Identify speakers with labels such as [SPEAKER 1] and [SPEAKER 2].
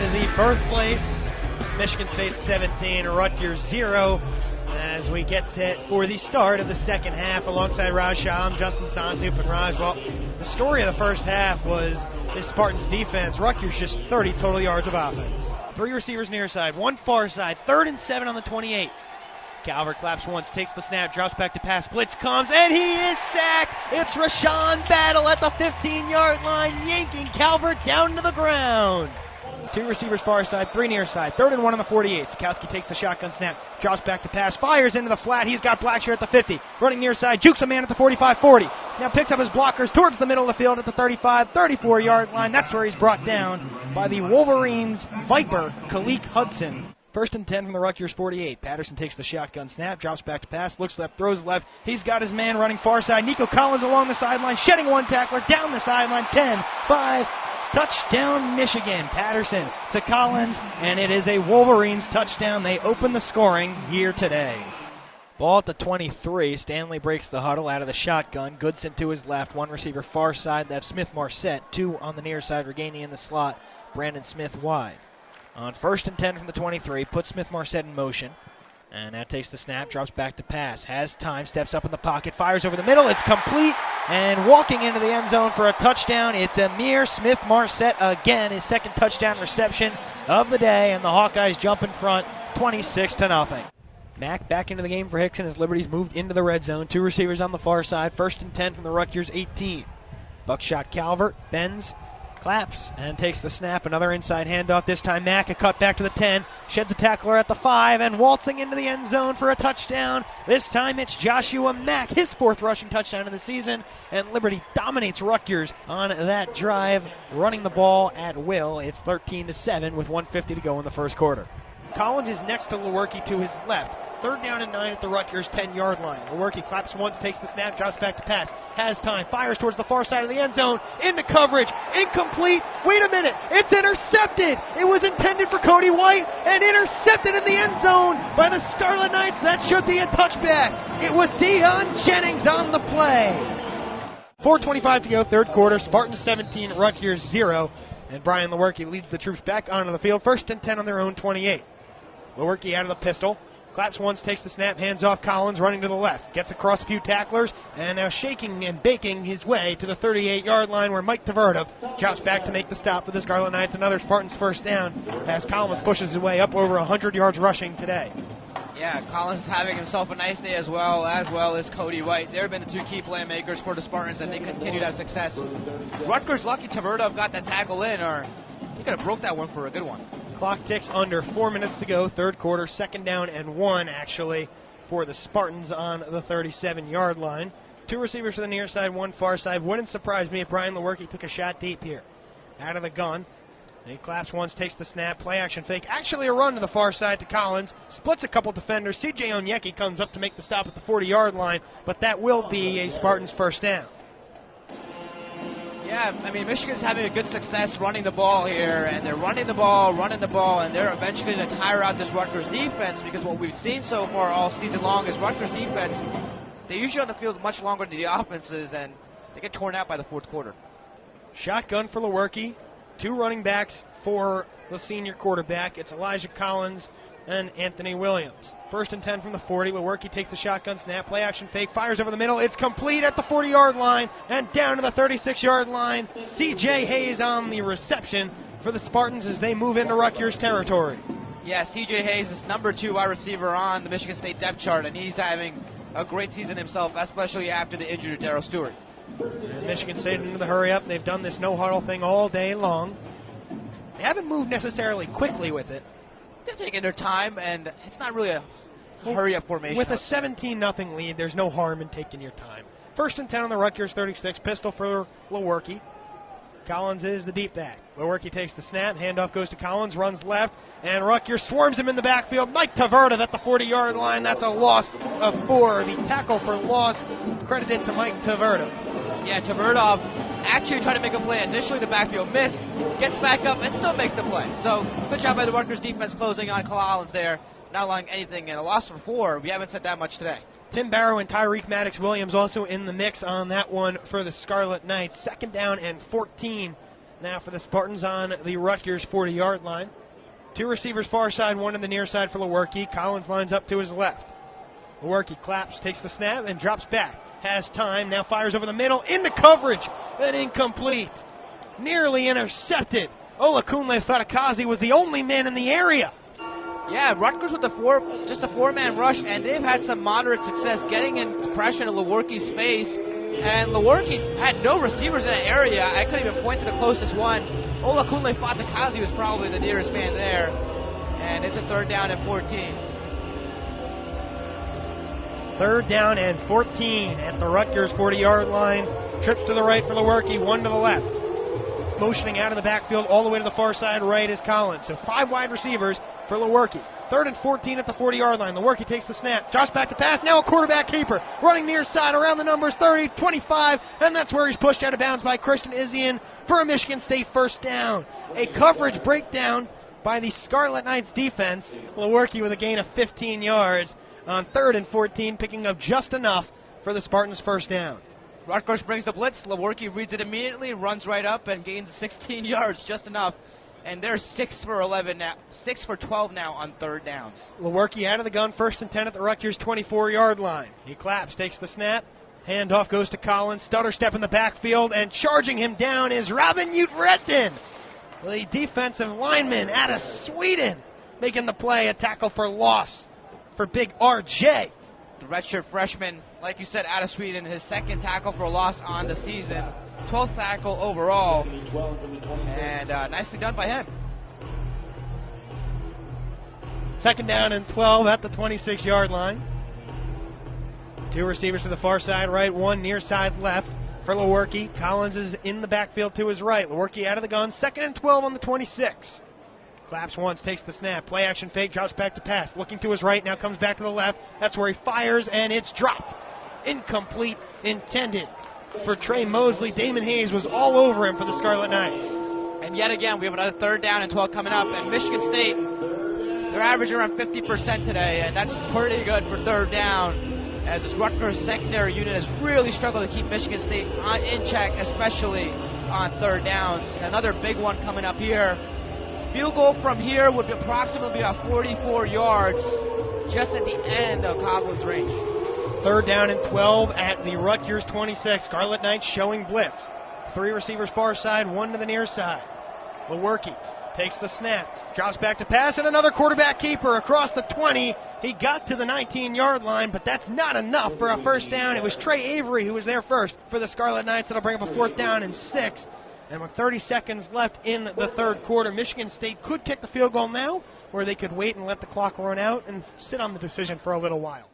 [SPEAKER 1] the birthplace. Michigan State 17, Rutgers 0. As we get set for the start of the second half alongside Raj Shah, I'm Justin Sontupe and Raj. Well, the story of the first half was this Spartans defense. Rutgers just 30 total yards of offense. 3 receivers near side, 1 far side, 3rd and 7 on the 28. Calvert claps once, takes the snap, drops back to pass, blitz comes, and he is sacked. It's Rashawn Battle at the 15-yard line, yanking Calvert down to the ground. 2 receivers far side, 3 near side, 3rd and 1 on the 48. Sikowski takes the shotgun snap, drops back to pass, fires into the flat. He's got Blackshear at the 50, running near side, jukes a man at the 45-40. Now picks up his blockers towards the middle of the field at the 35, 34-yard line. That's where he's brought down by the Wolverines' Viper, Kalik Hudson. 1st and 10 from the Rutgers 48. Patterson takes the shotgun snap, drops back to pass, looks left, throws left. He's got his man running far side. Nico Collins along the sideline, shedding 1 tackler, down the sidelines, 10, 5, touchdown Michigan. Patterson to Collins, and it is a Wolverines touchdown. They open the scoring here today. Ball at the 23. Stanley breaks the huddle out of the shotgun. Goodson to his left, 1 receiver far side. That's Smith-Marset, 2 on the near side, regaining in the slot. Brandon Smith wide. On 1st and 10 from the 23, puts Smith-Marset in motion. And that takes the snap, drops back to pass. Has time, steps up in the pocket, fires over the middle. It's complete, and walking into the end zone for a touchdown, it's Amir Smith-Marset again, his 2nd touchdown reception of the day, and the Hawkeyes jump in front, 26-0. Mack back into the game for Hickson as Liberty's moved into the red zone. 2 receivers on the far side, 1st and 10 from the Rutgers 18. Buckshot Calvert, bends, claps, and takes the snap. Another inside handoff. This time Mack, a cut back to the 10. Sheds a tackler at the 5 and waltzing into the end zone for a touchdown. This time it's Joshua Mack, his 4th rushing touchdown of the season. And Liberty dominates Rutgers on that drive, running the ball at will. It's 13-7 with 1:50 to go in the first quarter. Collins is next to Lewerke to his left. 3rd down and 9 at the Rutgers 10-yard line. Lewerke claps once, takes the snap, drops back to pass. Has time, fires towards the far side of the end zone. Into coverage, incomplete. Wait a minute, it's intercepted. It was intended for Cody White and intercepted in the end zone by the Scarlet Knights. That should be a touchback. It was Deion Jennings on the play. 4:25 to go, 3rd quarter. Spartans 17, Rutgers 0. And Brian Lewerke leads the troops back onto the field. 1st and 10 on their own 28. Lewerke out of the pistol. Claps once, takes the snap, hands off Collins, running to the left. Gets across a few tacklers, and now shaking and baking his way to the 38-yard line where Mike Tverdov drops back to make the stop for the Scarlet Knights. Another Spartans 1st down as Collins pushes his way up over 100 yards rushing today.
[SPEAKER 2] Yeah, Collins is having himself a nice day as well as Cody White. They've been the 2 key playmakers for the Spartans, and they continue to have success. Rutgers lucky Tverdov got that tackle in, or he could have broke that one for a good one.
[SPEAKER 1] Clock ticks under 4 minutes to go, 3rd quarter, 2nd down and 1 actually for the Spartans on the 37-yard line. 2 receivers to the near side, 1 far side. Wouldn't surprise me if Brian Lewerke took a shot deep here. Out of the gun. He claps once, takes the snap, play action fake. Actually a run to the far side to Collins. Splits a couple defenders. C.J. Onyeki comes up to make the stop at the 40-yard line, but that will be a Spartans 1st down.
[SPEAKER 2] Yeah, I mean, Michigan's having a good success running the ball here, and they're running the ball, and they're eventually going to tire out this Rutgers defense, because what we've seen so far all season long is Rutgers defense, they usually on the field much longer than the offenses, and they get torn out by the 4th quarter.
[SPEAKER 1] Shotgun for Lewerke. 2 running backs for the senior quarterback. It's Elijah Collins and Anthony Williams. 1st and 10 from the 40. Lewerke takes the shotgun snap, play action fake, fires over the middle. It's complete at the 40-yard line and down to the 36-yard line. C.J. Hayes on the reception for the Spartans as they move into Rutgers territory.
[SPEAKER 2] Yeah, C.J. Hayes is number 2 wide receiver on the Michigan State depth chart, and he's having a great season himself, especially after the injury to Darryl Stewart.
[SPEAKER 1] And Michigan State into the hurry up. They've done this no-huddle thing all day long. They haven't moved necessarily quickly with it.
[SPEAKER 2] They're taking their time, and it's not really a hurry-up formation.
[SPEAKER 1] With a 17-0 lead, there's no harm in taking your time. 1st and 10 on the Rutgers 36. Pistol for Lewerke. Collins is the deep back. Lewerke takes the snap. Handoff goes to Collins, runs left, and Rutgers swarms him in the backfield. Mike Tverdov at the 40-yard line. That's a loss of 4. The tackle for loss credited to Mike Tverdov.
[SPEAKER 2] Yeah, Tverdov actually tried to make a play. Initially, the backfield missed, gets back up, and still makes the play. So, good job by the Rutgers defense closing on Collins there, not allowing anything. And a loss for 4. We haven't said that much today.
[SPEAKER 1] Tim Barrow and Tyreek Maddox-Williams also in the mix on that one for the Scarlet Knights. 2nd down and 14 now for the Spartans on the Rutgers 40-yard line. Two receivers far side, one in the near side for Lewerke. Collins lines up to his left. Lewerke claps, takes the snap, and drops back. Has time, now fires over the middle, into coverage, and incomplete. Nearly intercepted. Olakunle Fatakazi was the only man in the area.
[SPEAKER 2] Yeah, Rutgers with just a four-man rush, and they've had some moderate success getting in pressure to Lewerke's face. And Lewerke had no receivers in that area. I couldn't even point to the closest one. Olakunle Fatakazi was probably the nearest man there. And it's a 3rd down and 14.
[SPEAKER 1] 3rd down and 14 at the Rutgers 40-yard line. Trips to the right for Lewerke, one to the left. Motioning out of the backfield all the way to the far side right is Collins. So 5 wide receivers for Lewerke. 3rd and 14 at the 40-yard line. Lewerke takes the snap, drops back to pass. Now a quarterback keeper running near side around the numbers 30, 25, and that's where he's pushed out of bounds by Christian Izian for a Michigan State 1st down. A coverage breakdown by the Scarlet Knights defense. Lewerke with a gain of 15 yards on 3rd and 14, picking up just enough for the Spartans' 1st down.
[SPEAKER 2] Rutgers brings the blitz. Lewerke reads it immediately, runs right up, and gains 16 yards, just enough. And they're 6 for 11 now, 6 for 12 now on 3rd downs.
[SPEAKER 1] Lewerke out of the gun, 1st and 10 at the Rutgers 24-yard line. He claps, takes the snap. Handoff goes to Collins. Stutter step in the backfield, and charging him down is Robin Utvretten, the defensive lineman out of Sweden, making the play, a tackle for loss for big RJ.
[SPEAKER 2] The redshirt freshman, like you said, out of Sweden, his 2nd tackle for loss on the season. 12th tackle overall, and nicely done by him.
[SPEAKER 1] 2nd down and 12 at the 26-yard line. 2 receivers to the far side right, 1 near side left for Lewerke. Collins is in the backfield to his right. Lewerke out of the gun, 2nd and 12 on the 26. Claps once, takes the snap, play action fake, drops back to pass. Looking to his right, now comes back to the left. That's where he fires, and it's dropped. Incomplete, intended for Trey Mosley. Damon Hayes was all over him for the Scarlet Knights.
[SPEAKER 2] And yet again, we have another 3rd down and 12 coming up. And Michigan State, they're averaging around 50% today, and that's pretty good for 3rd down, as this Rutgers secondary unit has really struggled to keep Michigan State in check, especially on 3rd downs. Another big one coming up here. Field goal from here would be approximately about 44 yards, just at the end of Coughlin's range.
[SPEAKER 1] 3rd down and 12 at the Rutgers 26. Scarlet Knights showing blitz. 3 receivers far side, 1 to the near side. Lewerke takes the snap, drops back to pass, and another quarterback keeper across the 20. He got to the 19-yard line, but that's not enough for a 1st down. It was Trey Avery who was there first for the Scarlet Knights. That'll bring up a 4th down and 6. And with 30 seconds left in the 3rd quarter, Michigan State could kick the field goal now, or they could wait and let the clock run out and sit on the decision for a little while.